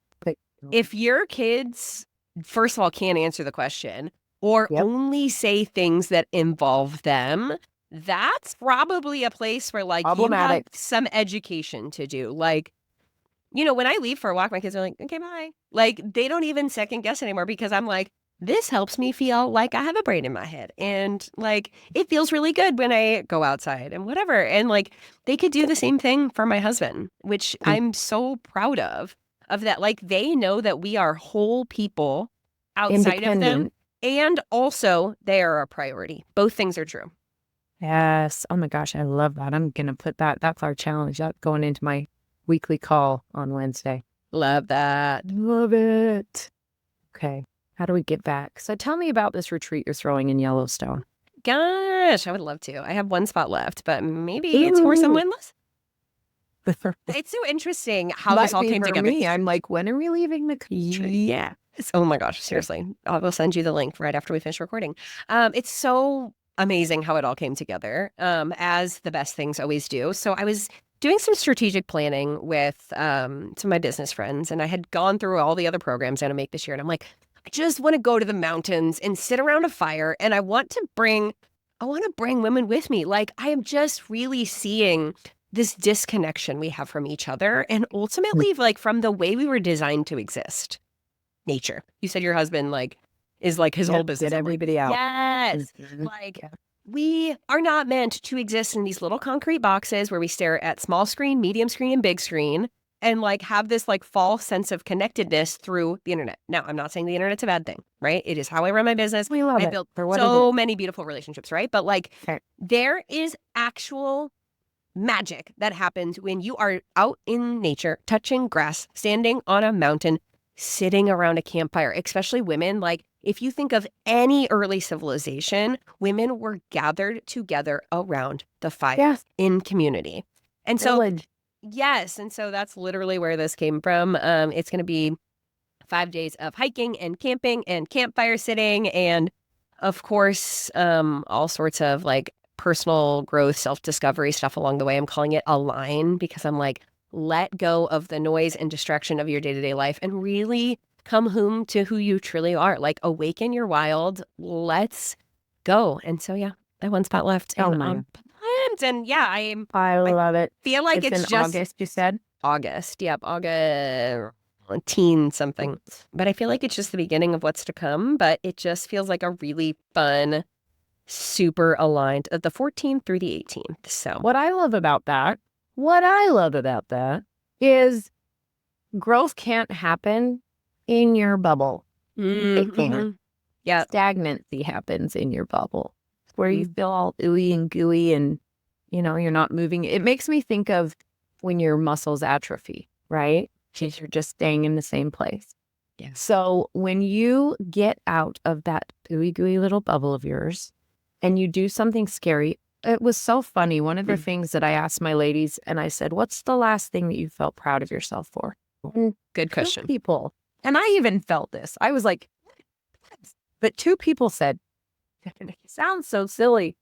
if your kids, first of all, can't answer the question or only say things that involve them, that's probably a place where like you have some education to do. Like, when I leave for a walk, my kids are like, okay, bye. Like they don't even second guess anymore because I'm like, this helps me feel like I have a brain in my head. And like, it feels really good when I go outside and whatever. And like, they could do the same thing for my husband, which I'm so proud of that. Like, they know that we are whole people outside of them. And also they are a priority. Both things are true. Yes. Oh my gosh, I love that. I'm gonna put that. That's our challenge. That's going into my weekly call on Wednesday. Love that. Love it. Okay. How do we get back? So tell me about this retreat you're throwing in Yellowstone. Gosh, I would love to. I have one spot left, but maybe it's for some Ooh. windless. It's so interesting how this Might all be came for together. me. I'm like, when are we leaving the country? Yeah. Oh my gosh, seriously. I will send you the link right after we finish recording. It's so amazing how it all came together, as the best things always do. So I was doing some strategic planning with some of my business friends, and I had gone through all the other programs I'm going to make this year. And I'm like, I just want to go to the mountains and sit around a fire, and I want to bring women with me. Like, I am just really seeing this disconnection we have from each other, and ultimately, like, from the way we were designed to exist. Nature. You said your husband is like his whole business. Get everybody out. Yes. Like, we are not meant to exist in these little concrete boxes where we stare at small screen, medium screen, and big screen and like have this like false sense of connectedness through the internet. Now, I'm not saying the internet's a bad thing, right? It is how I run my business. We love I it. built For what so it is. many beautiful relationships, right? But like, there is actual magic that happens when you are out in nature, touching grass, standing on a mountain, sitting around a campfire, especially women. Like, if you think of any early civilization, women were gathered together around the fire in community. And so, yes. And so that's literally where this came from. It's going to be 5 days of hiking and camping and campfire sitting. And of course, all sorts of like personal growth, self-discovery stuff along the way. I'm calling it Align because I'm like, let go of the noise and distraction of your day-to-day life and really come home to who you truly are. Like, awaken your wild. Let's go. And so, yeah, I have one spot left. Oh And my I'm pumped. And yeah, I love it. feel like it's in just August, you said? August. Yep, August teen something. But I feel like it's just the beginning of what's to come. But it just feels like a really fun, super aligned the 14th through the 18th. So What I love about that is growth can't happen in your bubble. It can't. Yeah. Stagnancy happens in your bubble where you feel all ooey and gooey and, you know, you're not moving. It makes me think of when your muscles atrophy, right? Because you're just staying in the same place. Yeah. So when you get out of that ooey gooey little bubble of yours and you do something scary, it was so funny. One of the things that I asked my ladies, and I said, what's the last thing that you felt proud of yourself for? Good question. 2 people, and I even felt this. I was like, but 2 people said, it sounds so silly,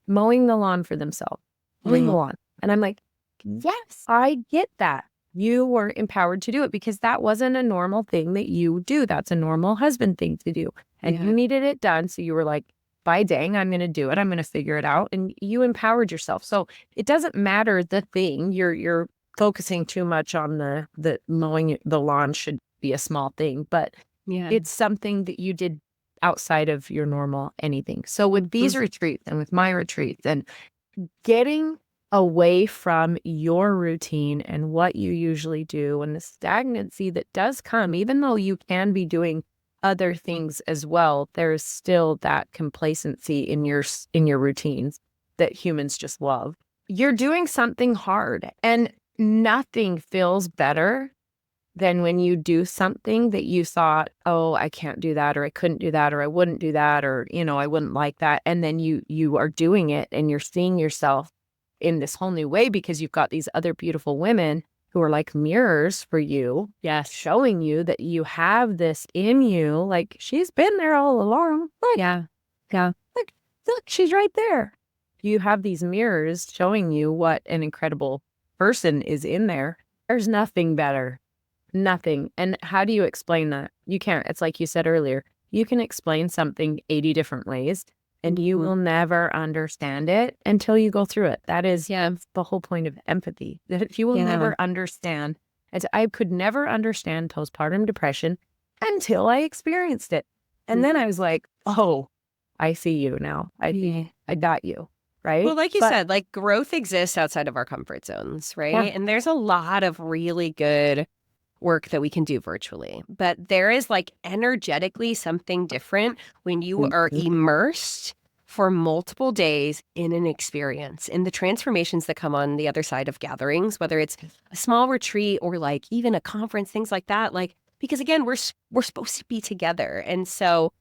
mowing the lawn for themselves, mowing the lawn. And I'm like, yes, I get that. You were empowered to do it because that wasn't a normal thing that you do. That's a normal husband thing to do. And you needed it done. So you were like, by dang, I'm going to do it. I'm going to figure it out. And you empowered yourself. So it doesn't matter the thing. You're focusing too much on the mowing the lawn should be a small thing, but it's something that you did outside of your normal anything. So with these retreats and with my retreats and getting away from your routine and what you usually do and the stagnancy that does come, even though you can be doing other things as well, there's still that complacency in your routines that humans just love. You're doing something hard, and nothing feels better than when you do something that you thought, oh, I can't do that, or I couldn't do that, or I wouldn't do that, or, you know, I wouldn't like that. And then you are doing it and you're seeing yourself in this whole new way because you've got these other beautiful women who are like mirrors for you. Yes. Showing you that you have this in you. Like, she's been there all along. Look, Yeah. look, she's right there. You have these mirrors showing you what an incredible person is in there. There's nothing better. Nothing. And how do you explain that? You can't. It's like you said earlier. You can explain something 80 different ways, and you will never understand it until you go through it. That is the whole point of empathy, that you will never understand. And I could never understand postpartum depression until I experienced it. And then I was like, oh, I see you now. I got you. Right. Well, like you said, like, growth exists outside of our comfort zones, right? Yeah. And there's a lot of really good work that we can do virtually. But there is like energetically something different when you are immersed for multiple days in an experience, and the transformations that come on the other side of gatherings, whether it's a small retreat or like even a conference, things like that, like, because again, we're supposed to be together. And so,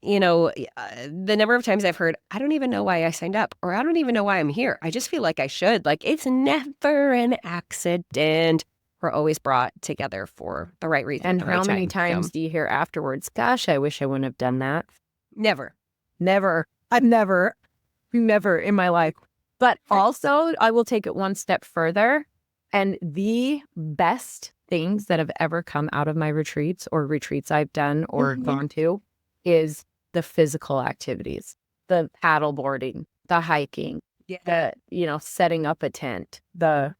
the number of times I've heard, I don't even know why I signed up, or I don't even know why I'm here. I just feel like I should. Like, it's never an accident. We're always brought together for the right reason. And at the right how many time. times do you hear afterwards, gosh, I wish I wouldn't have done that? Never. Never. I've never in my life. But also, I will take it one step further. And the best things that have ever come out of my retreats or retreats I've done or gone to is the physical activities, the paddle boarding, the hiking, the, setting up a tent, the,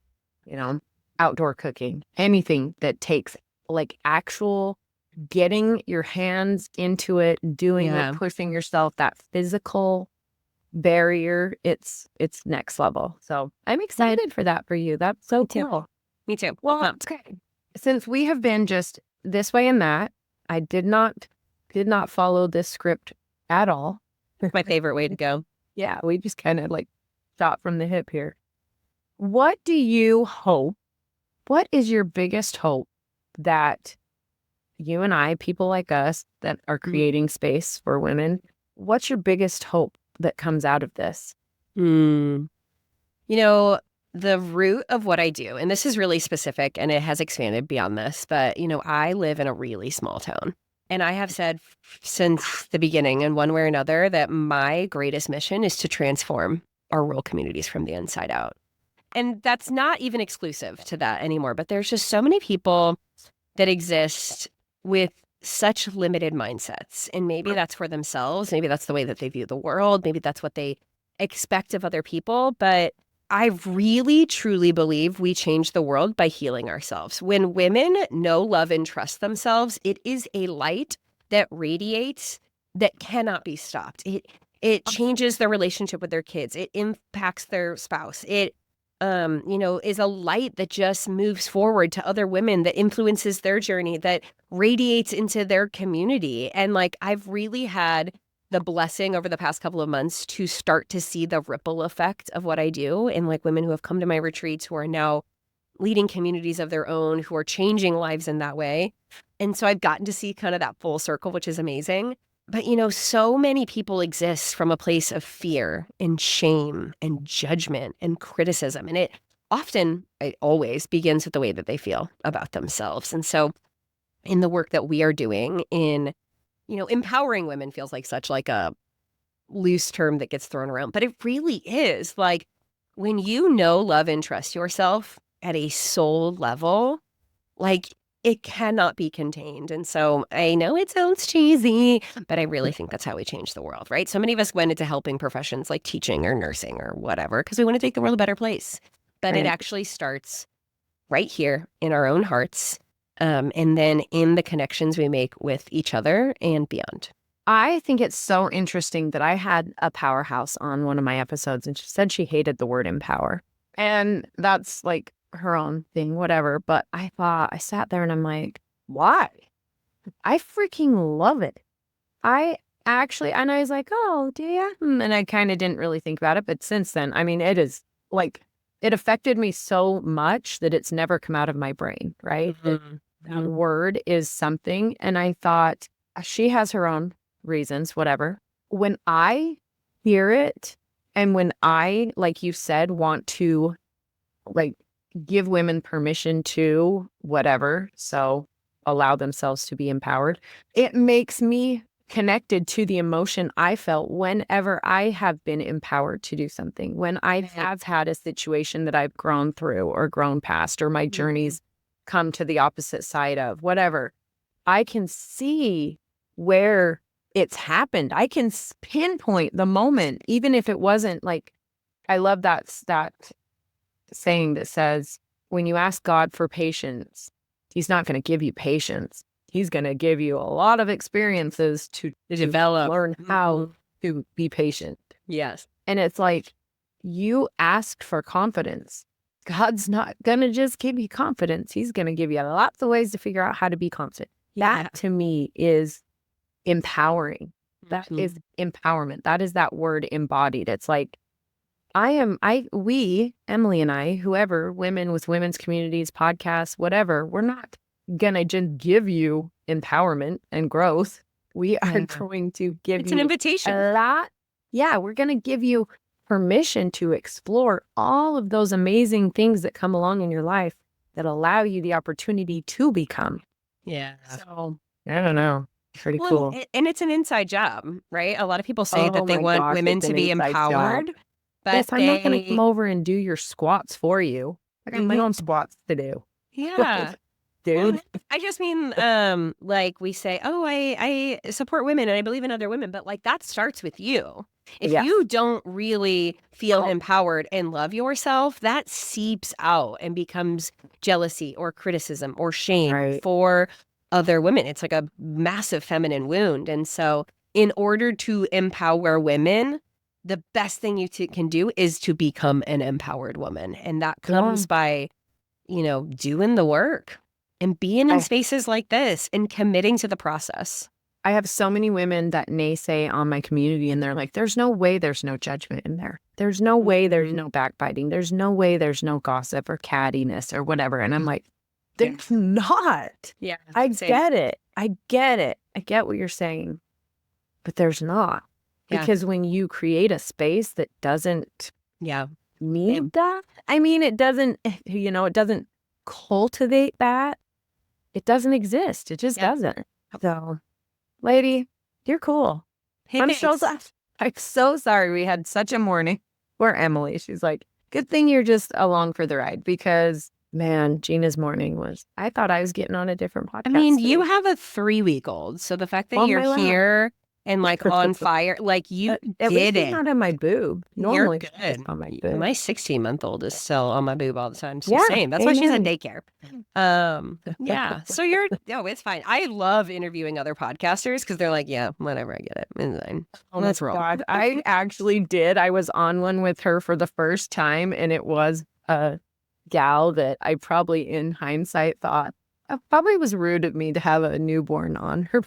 outdoor cooking, anything that takes like actual getting your hands into it, doing it, pushing yourself, that physical barrier, it's next level. So I'm excited for that for you. That's so cool. Me too. Well, okay. Since we have been just this way and that, I did not follow this script at all. My favorite way to go. Yeah, we just kind of like shot from the hip here. What do you hope? What is your biggest hope that you and I, people like us that are creating space for women, what's your biggest hope that comes out of this? The root of what I do, and this is really specific and it has expanded beyond this, but, I live in a really small town. And I have said since the beginning, in one way or another, that my greatest mission is to transform our rural communities from the inside out. And that's not even exclusive to that anymore, but there's just so many people that exist with such limited mindsets. And maybe that's for themselves. Maybe that's the way that they view the world. Maybe that's what they expect of other people. But I really, truly believe we change the world by healing ourselves. When women know, love, and trust themselves, it is a light that radiates that cannot be stopped. It changes their relationship with their kids. It impacts their spouse. It is a light that just moves forward to other women, that influences their journey, that radiates into their community. And like, I've really had the blessing over the past couple of months to start to see the ripple effect of what I do, and like women who have come to my retreats who are now leading communities of their own, who are changing lives in that way. And so I've gotten to see kind of that full circle, which is amazing. But, so many people exist from a place of fear and shame and judgment and criticism. And it always begins with the way that they feel about themselves. And so in the work that we are doing in, empowering women feels like such like a loose term that gets thrown around. But it really is like when you know, love, and trust yourself at a soul level, like it cannot be contained. And so I know it sounds cheesy, but I really think that's how we change the world, right? So many of us went into helping professions like teaching or nursing or whatever because we want to take the world a better place. But it actually starts right here in our own hearts, and then in the connections we make with each other and beyond. I think it's so interesting that I had a powerhouse on one of my episodes, and she said she hated the word empower. And that's like her own thing, whatever. But I sat there and I'm like, why? I freaking love it. And I was like, oh, do you? And I kind of didn't really think about it. But since then, I mean, it is like, it affected me so much that it's never come out of my brain, right? That word is something. And I thought, she has her own reasons, whatever. When I hear it, and when I, like you said, want to like give women permission to whatever, so allow themselves to be empowered, it makes me connected to the emotion I felt whenever I have been empowered to do something, when I have had a situation that I've grown through or grown past, or my journeys come to the opposite side of whatever. I can see where it's happened. I can pinpoint the moment, even if it wasn't like, I love that saying that says, when you ask God for patience, he's not going to give you patience. He's going to give you a lot of experiences to develop, learn how to be patient. Yes. And it's like, you asked for confidence. God's not going to just give you confidence. He's going to give you lots of ways to figure out how to be confident. That to me is empowering. That is empowerment. That is that word embodied. It's like, we, Emily and I, whoever, women with women's communities, podcasts, whatever, we're not going to just give you empowerment and growth. We are going to give It's you an invitation. a lot. Yeah, we're going to give you permission to explore all of those amazing things that come along in your life that allow you the opportunity to become. Yeah. So, I don't know. Pretty Well, cool. and it's an inside job, right? A lot of people say that they want women to be empowered, but yes, I'm not going to come over and do your squats for you. I got my own squats to do. Yeah. Dude. Well, I just mean, like we say, oh, I support women and I believe in other women, but like that starts with you. If you don't really feel empowered and love yourself, that seeps out and becomes jealousy or criticism or shame for other women. It's like a massive feminine wound. And so in order to empower women, the best thing you can do is to become an empowered woman. And that comes by, doing the work and being in spaces like this and committing to the process. I have so many women that naysay on my community and they're like, there's no way there's no judgment in there. There's no way there's no backbiting. There's no way there's no gossip or cattiness or whatever. And I'm like, there's not. Yeah. I get it. I get it. I get what you're saying. But there's not. Because when you create a space that doesn't need that, I mean, it doesn't, it doesn't cultivate that. It doesn't exist. It just doesn't. So, lady, you're cool. Hey, I'm so sorry we had such a morning. Poor Emily. She's like, good thing you're just along for the ride because, man, Gina's morning was, I thought I was getting on a different podcast. I mean, you have a 3-week-old. So the fact that you're here and like on fire, like you did it. Not on my boob. Normally, you're good. On my boob. My 16-month-old is still on my boob all the time. So Yeah, same. That's why she's in daycare. Yeah. So it's fine. I love interviewing other podcasters because they're like, yeah, whatever, I get it. It's fine. Let's roll. God, I actually did. I was on one with her for the first time, and it was a gal that I probably, in hindsight, thought probably was rude of me to have a newborn on her.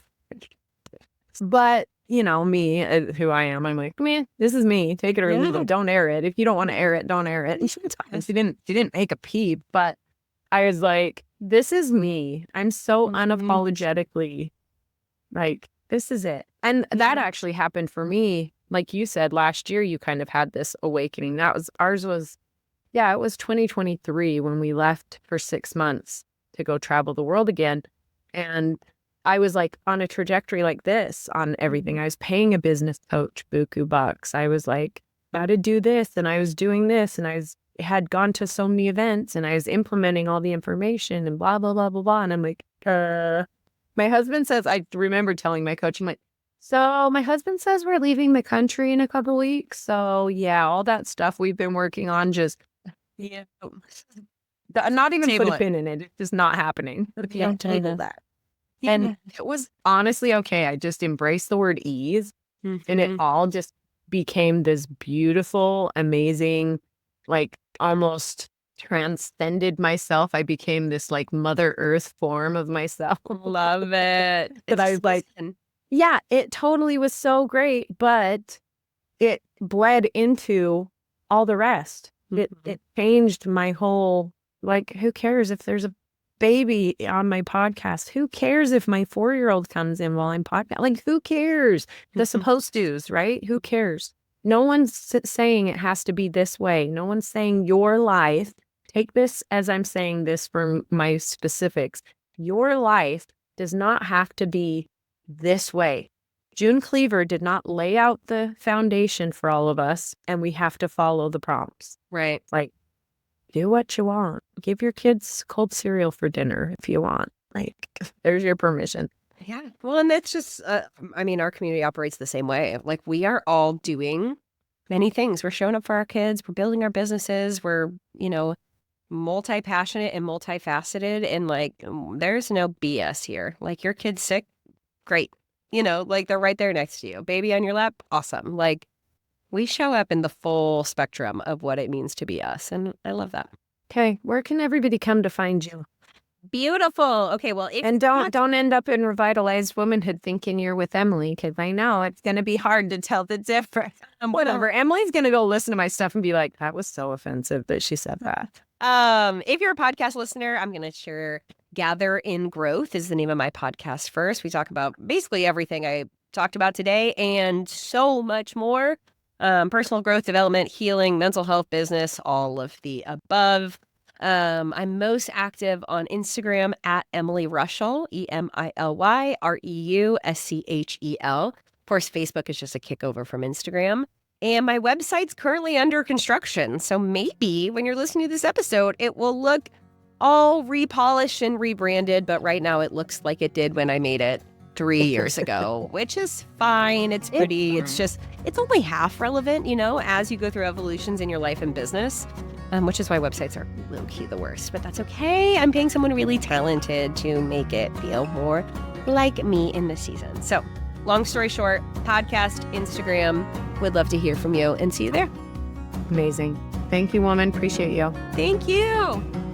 But, me, who I am, I'm like, man, this is me. Take it or leave it. Don't air it. If you don't want to air it, don't air it. And she didn't make a peep, but I was like, this is me. I'm so unapologetically like, this is it. And that actually happened for me. Like you said, last year, you kind of had this awakening. Ours was 2023 when we left for 6 months to go travel the world again. And I was like on a trajectory like this on everything. I was paying a business coach buku bucks. I was like, got to do this. And I was doing this. And had gone to so many events and I was implementing all the information and blah, blah, blah, blah, blah. And I'm like, my husband says, I remember telling my coach, I'm like, so my husband says we're leaving the country in a couple weeks. So yeah, all that stuff we've been working on just, not even put a pin in it. It's just not happening. Don't table that. And it was honestly okay. I just embraced the word ease and it all just became this beautiful, amazing, like almost transcended myself. I became this like Mother Earth form of myself. Love it. But I was like, yeah, it totally was so great, but it bled into all the rest. It changed my whole, like, who cares if there's a baby on my podcast? Who cares if my 4-year-old comes in while I'm podcast? Like, who cares? The supposed to's, right? Who cares? No one's saying it has to be this way. No one's saying your life. Take this as I'm saying this for my specifics. Your life does not have to be this way. June Cleaver did not lay out the foundation for all of us, and we have to follow the prompts. Right. Like, do what you want. Give your kids cold cereal for dinner if you want. Like, there's your permission. Yeah. Well, and that's just, I mean, our community operates the same way. Like, we are all doing many things. We're showing up for our kids. We're building our businesses. We're, multi-passionate and multifaceted. And like, there's no BS here. Like, your kid's sick. Great. Like they're right there next to you. Baby on your lap. Awesome. Like, we show up in the full spectrum of what it means to be us. And I love that. Okay. Where can everybody come to find you? Beautiful. Okay, well, if And don't end up in Revitalized Womanhood thinking you're with Emily, because I know it's going to be hard to tell the difference. Whatever. Emily's going to go listen to my stuff and be like, that was so offensive that she said that. If you're a podcast listener, I'm going to share Gather in Growth is the name of my podcast first. We talk about basically everything I talked about today and so much more. Personal growth, development, healing, mental health, business, all of the above. I'm most active on Instagram at Emily Reuschel, EmilYReuschel. Of course, Facebook is just a kickover from Instagram. And my website's currently under construction. So maybe when you're listening to this episode, it will look all repolished and rebranded. But right now it looks like it did when I made it 3 years ago, which is fine. It's pretty. It's only half relevant, as you go through evolutions in your life and business, which is why websites are low-key the worst. But that's okay. I'm paying someone really talented to make it feel more like me in this season. So long story short, podcast, Instagram, would love to hear from you and see you there. Amazing. Thank you, woman. Appreciate you. Thank you.